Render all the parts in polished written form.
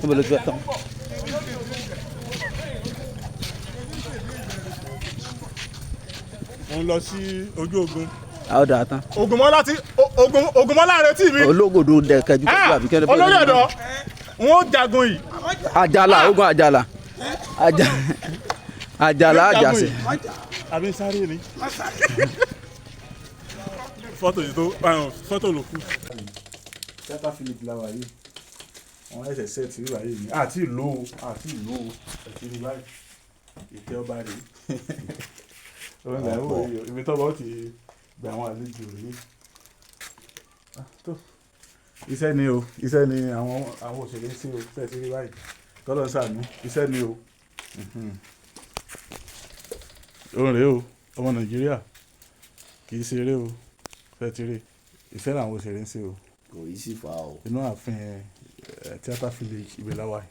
níbo ló ti fẹ́ tán. mo ń lọ sí ojú ogun. a ó dáa tán. Ògúnmọ́lá retí mi. ológodò dẹ kẹjú kẹjú àbí kẹlẹ. olórí ọ̀dọ́ wọn ó jagun yìí. àjàlá ogun àjàlá àjàlá àjàsẹ. àbí sáré ni. fọ́tò ló kù. Chatta Philip la wà yìí wọn ẹsẹ̀ sẹ́ẹ̀tì rí wáyé yìí àti ìlú ẹ̀tì rí báyìí ìtẹ́ ọba rèé. òun là ń wò yìí ibi tọ́wọ́ ti gba àwọn àlejò rèé. iṣẹ́ ni àwọn òṣèré sí o sẹ́ẹ̀tì rí báyìí kọ́lọ́ ń sàánú iṣẹ́ ni o. òun rèé o ọmọ Nàìjíríà kì í ṣeré o sẹ́ẹ̀tì rí iṣẹ́ làwọn òṣèré ń ṣe o. kò yí sí fa o. inú ààfin Chatta Philip ibẹ̀ la wà yìí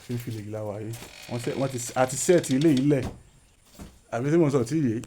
fífi Philip la wà yìí wọ́n ti àti sẹ́ẹ̀tì ilé yìí lẹ̀ àbí tí mo sọ tí yé.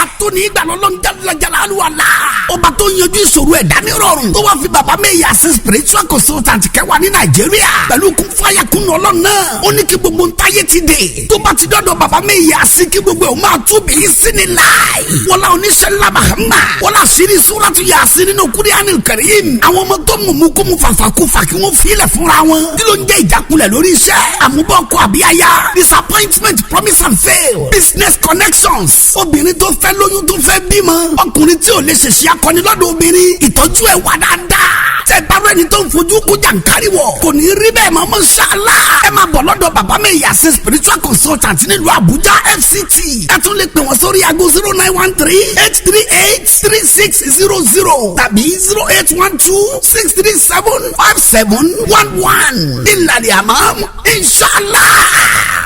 Atoni ìgbàlọ́lọ́ ń jalajala aluwala. Ọba tó yanjú ìṣòro ẹ̀dá ní rọrùn. Tó wá fi bàbá Mẹ́yà sí spiritual consultant kẹwàá ní Nàìjíríà. Pẹ̀lú kún fáyà kún ọlọ́run náà. Ó ní kí gbogbo ntáyé ti dé. Tó bá ti dọ́dọ̀ bàbá Mẹ́yà sí kí gbogbo ẹ̀ máa tú bí sí ni láì. Wọ́lá oníṣẹ́ ńlá Mahama. Wọ́lá àṣírí Súrátù Yásìn nínú Kúránì Kárím. Àwọn ọmọ tó mú kó mu fàfàkúfà kí wọ́n filẹ̀ fúnra wọn. Kí ló ń jẹ́ ìjákulẹ̀ lórí iṣẹ́? Àmúbọ̀kọ àbíyáyá. Disappointment, promise and fail. Business connections. Obìnrin tó fẹ́ lóyún tó fẹ́ bímọ. Ọkùnrin tí ò lè ṣèṣe akọni lọ́dọ̀ obìnrin. Ìtọ́jú ẹ̀ wà dáadáa. Tẹ bárò ẹni tó ń fojú kó jàǹkárí wọ̀. Kò ní rí bẹ́ẹ̀ mọ́ mọ́ṣálá. Ẹ máa bọ̀ lọ́dọ̀ bàbá Mẹ́yà sí spiritual consultant nílùú Àbújá FCT. Ẹ tún lè pè wọ́n sórí aago 0913-838-3600 tàbí 0812-637-5711. Ìlànà àmọ́ inshallah.